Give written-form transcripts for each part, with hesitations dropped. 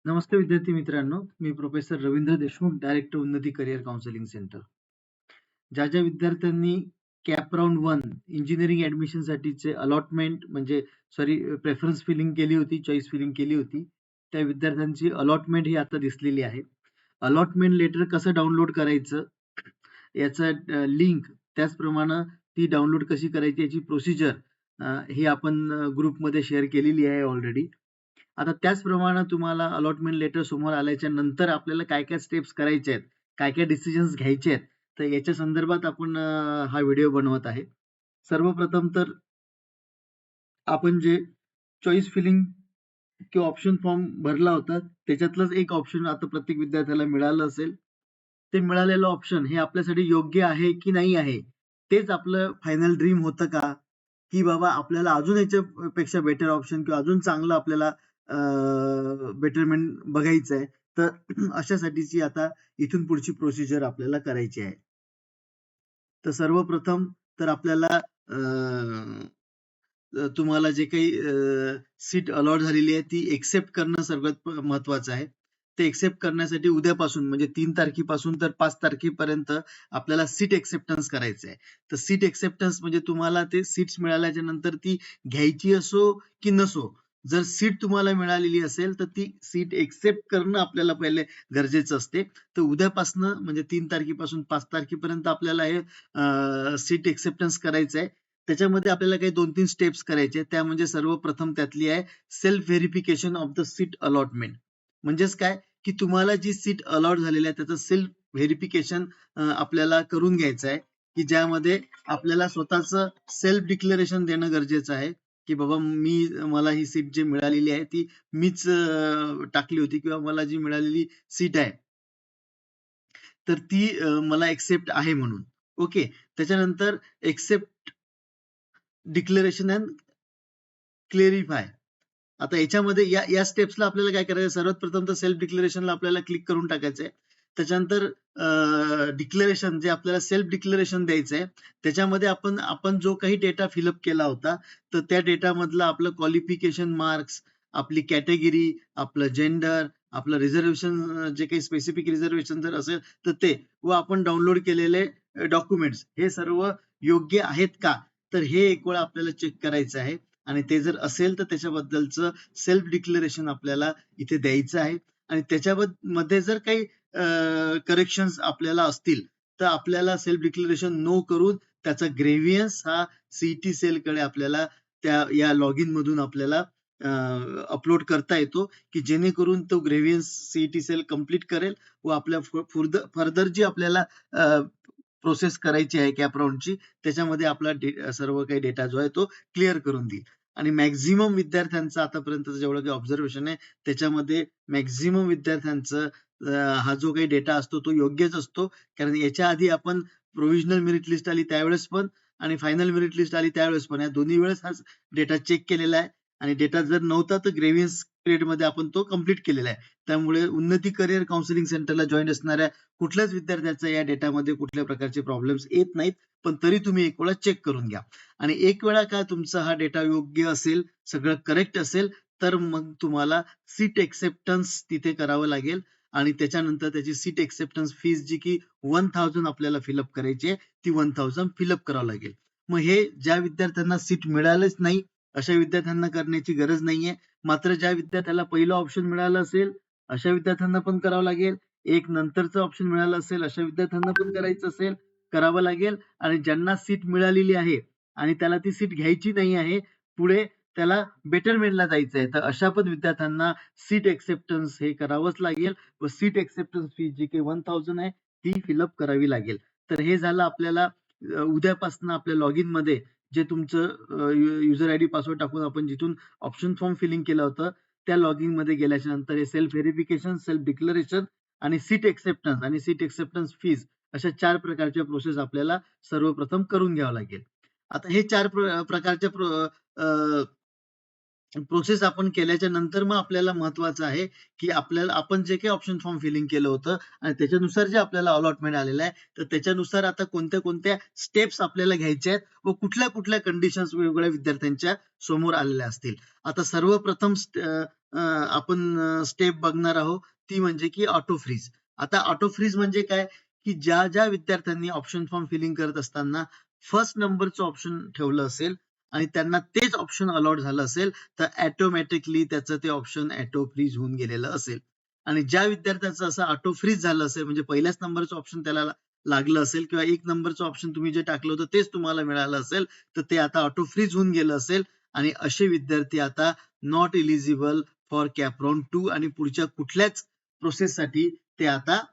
नमस्ते विद्यार्थी मित्रांनो, मी professor Ravindra Deshmukh, director उन्नती करिअर काउन्सिलिंग सेंटर. ज्या विद्यार्थ्यांनी कॅप राउंड 1 इंजिनिअरिंग ॲडमिशनसाठीचे अलॉटमेंट म्हणजे प्रेफरन्स फिलिंग केली होती, चॉईस फिलिंग केली होती, त्या विद्यार्थ्यांची अलॉटमेंट ही आता दिसलेली आहे. अलॉटमेंट लेटर कसं डाउनलोड करायचं याचं लिंक, त्याचप्रमाणे ती डाउनलोड कशी करायची याची प्रोसिजर ही आपण ग्रुपमध्ये शेअर केलेली आहे ऑलरेडी. आता त्याचप्रमाणे तुम्हाला अलॉटमेंट लेटर समोर आल्याच्या नंतर आपल्याला काय काय स्टेप्स करायचे आहेत, काय काय डिसिजन्स घ्यायचे आहेत, तर याच्या संदर्भात आपण हा व्हिडिओ बनवत आहे. सर्वप्रथम तर आपण जे चॉईस फिलिंग किंवा ऑप्शन फॉर्म भरला होता त्याच्यातलंच एक ऑप्शन आता प्रत्येक विद्यार्थ्याला मिळालं असेल. ते मिळालेलं ऑप्शन हे आपल्यासाठी योग्य आहे की नाही आहे, तेच आपलं फायनल ड्रीम होतं का, की बाबा आपल्याला अजून याच्यापेक्षा बेटर ऑप्शन किंवा अजून चांगलं आपल्याला बेटरमेंट बघायचं आहे. तर अशासाठीची आता इथून पुढची प्रोसिजर आपल्याला करायची आहे. तर सर्वप्रथम तर आपल्याला तुम्हाला जे काही सीट अलॉट झालेली आहे ती एक्सेप्ट करणं सर्वात महत्वाचं आहे. ते एक्सेप्ट करण्यासाठी उद्यापासून म्हणजे 3 तारखेपासून तर 5 तारखेपर्यंत आपल्याला सीट एक्सेप्टन्स करायचं आहे. तर सीट एक्सेप्टन्स म्हणजे तुम्हाला ते सीट्स मिळाल्याच्या नंतर ती घ्यायची असो की नसो, जर सीट तुम्हाला मिळालेली असेल तर ती सीट एक्सेप्ट करणं आपल्याला पहिले गरजेचं असते. तर उद्यापासनं म्हणजे 3 तारखेपासून 5 तारखेपर्यंत आपल्याला हे सीट एक्सेप्टन्स करायचं आहे. त्याच्यामध्ये आपल्याला काही 2-3 स्टेप्स करायचे. त्या म्हणजे सर्वप्रथम त्यातली आहे self verification of the seat allotment. म्हणजेच काय, की तुम्हाला जी सीट अलॉट झालेली आहे त्याचं सेल्फ व्हेरिफिकेशन आपल्याला करून घ्यायचं आहे, की ज्यामध्ये आपल्याला स्वतःचं सेल्फ डिक्लेरेशन देणं गरजेचं आहे, की बाबा मला ही सीट जी मिळालेली आहे ती मीच टाकली होती किंवा मला जी मिळालेली सीट आहे, तर ती मला एक्सेप्ट आहे म्हणून. ओके. त्याच्यानंतर एक्सेप्ट डिक्लेरेशन अँड क्लेरिफाय. आता याच्यामध्ये या स्टेप्सला आपल्याला काय करायचं, सर्वात प्रथम तर सेल्फ डिक्लेरेशनला आपल्याला क्लिक करून टाकायचंय. त्याच्यानंतर डिक्लेरेशन जे आपल्याला सेल्फ डिक्लेरेशन द्यायचंय, त्याच्यामध्ये आपण जो काही डेटा फिलअप केला होता, तर त्या डेटामधलं आपलं क्वालिफिकेशन मार्क्स, आपली कॅटेगरी, आपलं जेंडर, आपलं रिझर्वेशन, जे काही स्पेसिफिक रिझर्वेशन जर असेल तर ते, व आपण डाउनलोड केलेले डॉक्युमेंट्स हे सर्व योग्य आहेत का, तर हे एक वेळा आपल्याला चेक करायचं आहे. आणि ते जर असेल तर त्याच्याबद्दलचं सेल्फ डिक्लेरेशन आपल्याला इथे द्यायचं आहे. आणि त्याच्यामध्ये जर काही करेक्शन्स आपल्याला असतील तर आपल्याला सेल्फ डिक्लेरेशन नो करून त्याचा ग्रेव्हियन्स हा सीईटी सेलकडे आपल्याला या लॉग इन मधून आपल्याला अपलोड करता येतो, की जेणेकरून तो ग्रेव्हियन्स सीईटी सेल कम्प्लीट करेल व आपल्या फर्दर जी आपल्याला प्रोसेस करायची आहे कॅप राऊंडची, त्याच्यामध्ये आपला सर्व काही डेटा जो आहे तो क्लिअर करून देईल. आणि मॅक्झिमम विद्यार्थ्यांचं आतापर्यंत जेवढं काही ऑब्झर्वेशन आहे त्याच्यामध्ये मॅक्झिमम विद्यार्थ्यांचं हा जो काही डेटा असतो तो योग्यच असतो. कारण याच्या आधी आपण प्रोव्हिजनल मेरिट लिस्ट आली त्यावेळेस पण आणि फायनल मेरिट लिस्ट आली त्यावेळेस पण, या दोन्ही वेळेस हा डेटा चेक केलेला आहे. आणि डेटा जर नव्हता तर ग्रेव्हियन्स पिरियड मध्ये आपण तो कम्प्लीट केलेला आहे. त्यामुळे उन्नती करिअर काउन्सिलिंग सेंटरला जॉईन असणाऱ्या कुठल्याच विद्यार्थ्याचा या डेटामध्ये कुठल्या प्रकारचे प्रॉब्लेम्स येत नाहीत. पण तरी तुम्ही एक वेळा चेक करून घ्या. आणि एक वेळा का तुमचा हा डेटा योग्य असेल, सगळं करेक्ट असेल, तर मग तुम्हाला सीट एक्सेप्टन्स तिथे करावं लागेल. आणि त्याच्यानंतर त्याची सीट एक्सेप्टन्स फीस जी की 1000 आपल्याला फिलअप करायची आहे, ती 1000 फिलअप करावं लागेल. मग हे ज्या विद्यार्थ्यांना सीट मिळालंच नाही अशा विद्यार्थ्यांना करण्याची गरज नाहीये. मात्र ज्या विद्यार्थ्याला पहिलं ऑप्शन मिळालं असेल अशा विद्यार्थ्यांना पण करावं लागेल. एक नंतरचं ऑप्शन मिळालं असेल अशा विद्यार्थ्यांना पण करायचं असेल, करावं लागेल. आणि ज्यांना सीट मिळालेली आहे आणि त्याला ती सीट घ्यायची नाही आहे, पुढे त्याला बेटरमेंटला जायचं आहे, तर अशा पण विद्यार्थ्यांना सीट एक्सेप्टन्स हे करावंच लागेल व सीट एक्सेप्टन्स फी जी काही 1000 आहे ती फिलअप करावी लागेल. तर हे झालं आपल्याला उद्यापासून आपल्या लॉग इन मध्ये जे तुमचं युजर आयडी पासवर्ड टाकून आपण जिथून ऑप्शन फॉर्म फिलिंग केलं होतं त्या लॉग इन मध्ये गेल्याच्या नंतर हे सेल्फ व्हेरिफिकेशन, सेल्फ डिक्लेरेशन आणि सीट एक्सेप्टन्स फीज अशा 4 प्रकारच्या प्रोसेस आपल्याला सर्वप्रथम करून घ्यावं लागेल. आता हे 4 प्रकारच्या प्रोसेस आपण केल्याच्या नंतर मग आपल्याला महत्वाचं आहे, की आपण जे काही ऑप्शन फॉर्म फिलिंग केलं होतं आणि त्याच्यानुसार जे आपल्याला अलॉटमेंट आलेलं आहे, तर त्याच्यानुसार आता कोणत्या स्टेप्स आपल्याला घ्यायच्या आहेत व कुठल्या कंडिशन्स वेगवेगळ्या विद्यार्थ्यांच्या समोर आलेल्या असतील. आता सर्वप्रथम आपण स्टेप बघणार आहोत ती म्हणजे की ऑटो फ्रीज. आता ऑटो फ्रीज म्हणजे काय, की ज्या ज्या विद्यार्थ्यांनी ऑप्शन फॉर्म फिलिंग करत असताना फर्स्ट नंबरचं ऑप्शन ठेवलं असेल आणि त्यांना तेच ऑप्शन अलॉट झालं असेल तर ऑटोमॅटिकली त्याचं ते ऑप्शन ऑटो फ्रीज होऊन गेलेलं असेल. आणि ज्या विद्यार्थ्याचं असं ऑटो फ्रीज झालं असेल म्हणजे पहिल्याच नंबरचं ऑप्शन त्याला लागलं असेल किंवा एक नंबरचं ऑप्शन तुम्ही जे टाकलं होतं तेच तुम्हाला मिळालं असेल तर ते आता ऑटो फ्रीज होऊन गेलं असेल आणि असे विद्यार्थी आता नॉट एलिजिबल फॉर कॅपराउंड 2 आणि पुढच्या कुठल्याच प्रोसेससाठी ते आता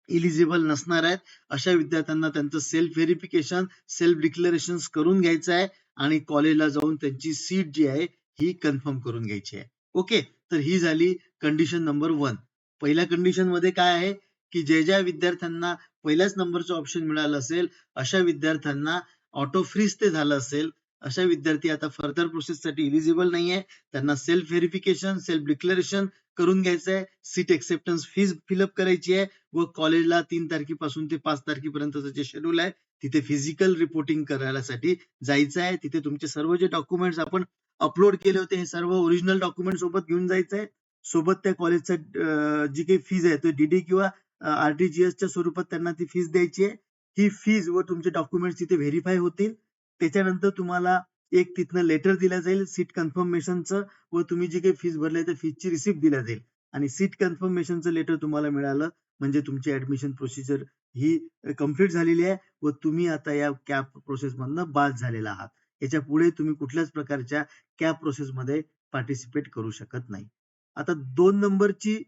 इलिजिबल नसणार आहेत. अशा विद्यार्थ्यांना त्यांचं सेल्फ व्हेरिफिकेशन, सेल्फ डिक्लेरेशन करून घ्यायचं आहे आणि कॉलेजला जाऊन त्यांची सीट जी आहे ही कन्फर्म करून घ्यायची आहे. ओके, तर ही झाली कंडिशन नंबर 1. पहिल्या कंडिशन मध्ये काय आहे की ज्या विद्यार्थ्यांना पहिल्याच नंबरचं ऑप्शन मिळालं असेल अशा विद्यार्थ्यांना ऑटो फ्रीज ते झालं असेल अशा विद्यार्थी आता फर्दर प्रोसेससाठी इलिजिबल नाहीये. त्यांना सेल्फ व्हेरिफिकेशन, सेल्फ डिक्लेरेशन करून घ्यायचं आहे, सीट एक्सेप्टन्स फीज फिलअप करायची आहे व कॉलेजला 3 तारखेपासून ते 5 तारखेपर्यंतचं जे शेड्यूल आहे तिथे फिजिकल रिपोर्टिंग करायसाठी जायचं आहे. तिथे तुमचे सर्व जे डॉक्युमेंट्स आपण अपलोड केले होते हे सर्व ओरिजिनल डॉक्युमेंट सोबत घेऊन जायचं आहे. सोबत त्या कॉलेजचं जी काही फीज आहे तो डीडी किंवा आरटीजीएसच्या स्वरूपात त्यांना ती फीज द्यायची आहे. ही फीज व तुमचे डॉक्युमेंट्स तिथे व्हेरीफाय होतील. त्याच्यानंतर तुम्हाला एक तिथनं लेटर दिलं जाईल सीट कन्फर्मेशनचं व तुम्ही जी काही फीज भरली त्या फीजची रिसिप्ट दिल्या जाईल आणि सीट कन्फर्मेशनचं लेटर तुम्हाला मिळालं म्हणजे तुमची ऍडमिशन प्रोसिजर ही कम्प्लीट झालेली आहे व तुम्ही आता या कॅप प्रोसेस मधनं बाद झालेला आहात. याच्या पुढे तुम्ही कुठल्याच प्रकारच्या कॅप प्रोसेस मध्ये पार्टिसिपेट करू शकत नाही. आता 2 नंबरची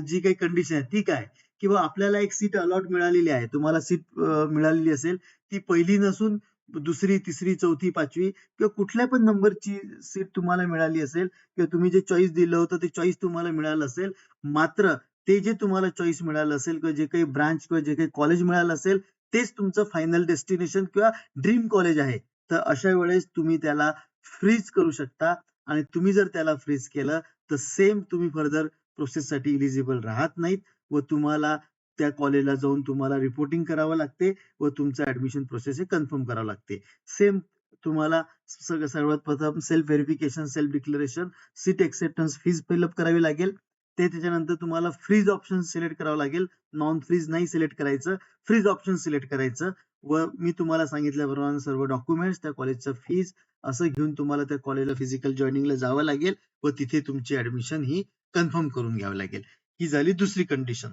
जी काही कंडिशन आहे ती काय, किंवा आपल्याला एक सीट अलॉट मिळालेली आहे, तुम्हाला सीट मिळालेली असेल ती पहिली नसून दुसरी, तिसरी, चौथी, पाचवी किंवा कुठल्या पण नंबरची सीट तुम्हाला मिळाली असेल किंवा तुम्ही जे चॉईस दिलं होतं ते चॉईस तुम्हाला मिळालं असेल. मात्र ते जे तुम्हाला चॉईस मिळालं असेल किंवा जे काही ब्रांच किंवा जे काही कॉलेज मिळालं असेल तेच तुमचं फायनल डेस्टिनेशन किंवा ड्रीम कॉलेज आहे. तर अशा वेळेस तुम्ही त्याला फ्रीज करू शकता आणि तुम्ही जर त्याला फ्रीज केलं तर सेम तुम्ही फर्दर प्रोसेससाठी इलिजिबल राहत नाहीत व तुम्हाला त्या कॉलेजला जाऊन तुम्हाला रिपोर्टिंग करावं लागते व तुमचं ऍडमिशन प्रोसेस हे कन्फर्म करावं लागते. सेम तुम्हाला सर्वात प्रथम self verification, self declaration, seat acceptance fees fill up करावी लागेल. त्याच्यानंतर तुम्हाला फ्रीज ऑप्शन सिलेक्ट करावं लागेल. नॉन फ्रीज नाही सिलेक्ट करायचं, फ्रीज ऑप्शन सिलेक्ट करायचं व मी तुम्हाला सांगितल्याप्रमाणे सर्व डॉक्युमेंट्स, त्या कॉलेजचं फीज असं घेऊन तुम्हाला त्या कॉलेजला फिजिकल जॉईनिंगला जावं लागेल व तिथे तुमची ऍडमिशन ही कन्फर्म करून घ्यावी लागेल. ही झाली दुसरी कंडिशन.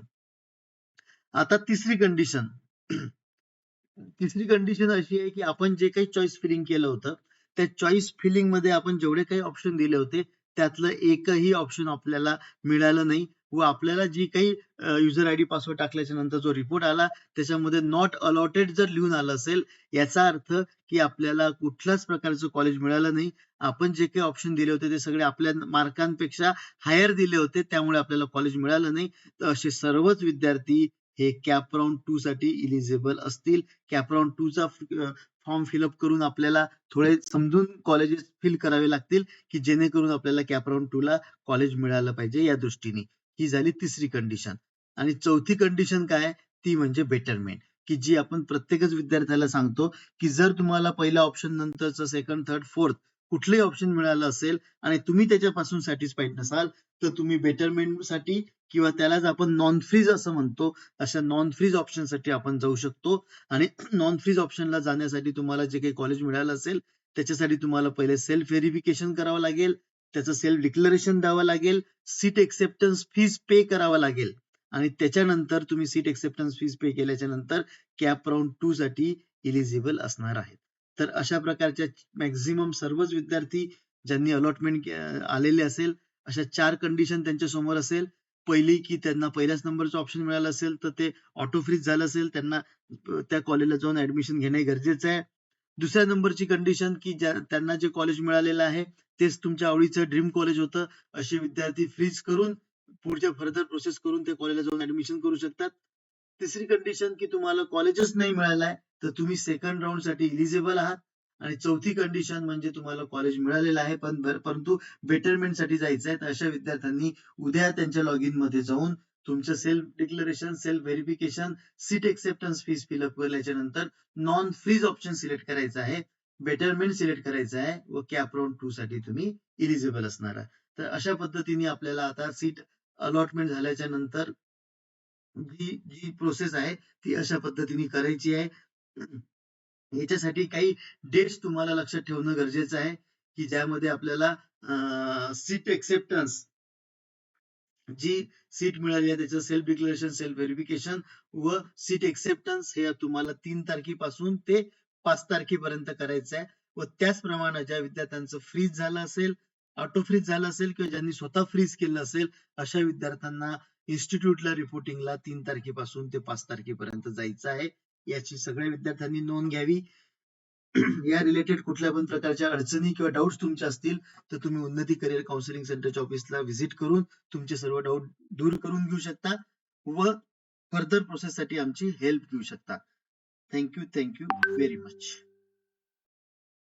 आता तिसरी कंडिशन अशी आहे की आपण जे काही चॉईस फिलिंग केलं होतं त्या चॉईस फिलिंग मध्ये आपण जेवढे काही ऑप्शन दिले होते त्यातलं एकही ऑप्शन आपल्याला मिळालं नाही व आपल्याला जी काही युजर आयडी पासवर्ड टाकल्याच्या नंतर जो रिपोर्ट आला त्याच्यामध्ये नॉट अलॉटेड जर लिहून आलं असेल याचा अर्थ की आपल्याला कुठल्याच प्रकारचं कॉलेज मिळालं नाही. आपण जे काही ऑप्शन दिले होते ते सगळे आपल्या मार्कांपेक्षा हायर दिले होते त्यामुळे आपल्याला कॉलेज मिळालं नाही. तर असे सर्वच विद्यार्थी हे कॅप राऊंड 2 साठी इलिजिबल असतील. कॅप राऊंड 2 चा फॉर्म फिलअप करून आपल्याला थोडे समजून कॉलेजेस फिल करावे लागतील की जेणेकरून आपल्याला कॅप राऊंड 2 ला कॉलेज मिळालं पाहिजे या दृष्टीने. ही झाली तिसरी कंडिशन. आणि चौथी कंडिशन काय ती म्हणजे बेटरमेंट, की जी आपण प्रत्येकच विद्यार्थ्याला सांगतो की जर तुम्हाला पहिल्या ऑप्शन नंतरचं सेकंड, थर्ड, फोर्थ कुठलंही ऑप्शन मिळालं असेल आणि तुम्ही त्याच्यापासून सॅटिस्फाईड नसाल तर तुम्ही बेटरमेंट साठी किंवा त्यालाच आपण नॉन फ्रीज असं म्हणतो अशा नॉन फ्रीज ऑप्शन साठी आपण जाऊ शकतो. आणि नॉन फ्रीज ऑप्शनला जाण्यासाठी तुम्हाला जे काही कॉलेज मिळालं असेल त्याच्यासाठी तुम्हाला पहिले सेल्फ व्हेरिफिकेशन करावं लागेल, त्याचं सेल्फ डिक्लेरेशन द्यावं लागेल, सीट एक्सेप्टन्स फीज पे करावं लागेल आणि त्याच्यानंतर तुम्ही सीट एक्सेप्टन्स फीज पे केल्याच्या नंतर कॅप राऊंड 2 साठी इलिजिबल असणार आहेत. तर अशा प्रकारच्या मॅक्झिमम सर्वच विद्यार्थी ज्यांनी अलॉटमेंट आलेले असेल अशा 4 कंडिशन त्यांच्या समोर असेल. पहिली की त्यांना पहिल्याच नंबरचं ऑप्शन मिळालं असेल तर ते ऑटो फ्रीज झालं असेल, त्यांना त्या कॉलेजला जाऊन ऍडमिशन घेणे गरजेचं आहे. दुसऱ्या नंबरची कंडिशन की त्यांना जे कॉलेज मिळालेलं आहे तेच तुमच्या आवडीचं ड्रीम कॉलेज होतं असे विद्यार्थी फ्रीज करून पुढच्या फर्दर प्रोसेस करून त्या कॉलेजला जाऊन ऍडमिशन करू शकतात. तिसरी कंडिशन की तुम्हाला कॉलेजच नाही मिळालं आहे तर तुम्ही सेकंड राऊंड साठी इलिजिबल आहात. आणि चौथी कंडिशन म्हणजे तुम्हाला कॉलेज मिळालेलं आहे परंतु बेटरमेंट साठी जायचं आहे तर अशा विद्यार्थ्यांनी उद्या त्यांच्या लॉग इन मध्ये जाऊन तुमचं self declaration, self verification, seat acceptance fees fill up केल्याच्या नंतर नॉन फ्रीज ऑप्शन सिलेक्ट करायचं आहे, बेटरमेंट सिलेक्ट करायचं आहे व कॅप राऊंड 2 साठी तुम्ही इलिजिबल असणार आहे. तर अशा पद्धतीने आपल्याला आता सीट अलॉटमेंट झाल्याच्या नंतर जी जी प्रोसेस आहे ती अशा पद्धतीने करायची आहे. याच्यासाठी काही डेट्स तुम्हाला लक्षात ठेवणं गरजेचं आहे की ज्यामध्ये आपल्याला सीट एक्सेप्टन्स जी सीट मिळाली आहे त्याचं सेल्फ डिक्लेरेशन, सेल्फ व्हेरिफिकेशन व सीट एक्सेप्टन्स हे तुम्हाला 3 तारखेपासून ते 5 तारखेपर्यंत करायचं आहे. व त्याचप्रमाणे ज्या विद्यार्थ्यांचं फ्रीज झालं असेल, ऑटो फ्रीज झालं असेल किंवा ज्यांनी स्वतः फ्रीज केलं असेल अशा विद्यार्थ्यांना इन्स्टिट्यूटला रिपोर्टिंगला 3 तारखेपासून ते 5 तारखेपर्यंत जायचं आहे. याची सगळ्या विद्यार्थ्यांनी नोंद घ्यावी. या रिलेटेड कुठल्या पण प्रकारच्या अडचणी किंवा डाऊट्स तुमच्या असतील तर तुम्ही उन्नती करिअर काउन्सिलिंग सेंटरच्या ऑफिसला व्हिजिट करून तुमचे सर्व डाऊट दूर करून घेऊ शकता व फर्दर प्रोसेस साठी आमची हेल्प घेऊ शकता. Thank you very much.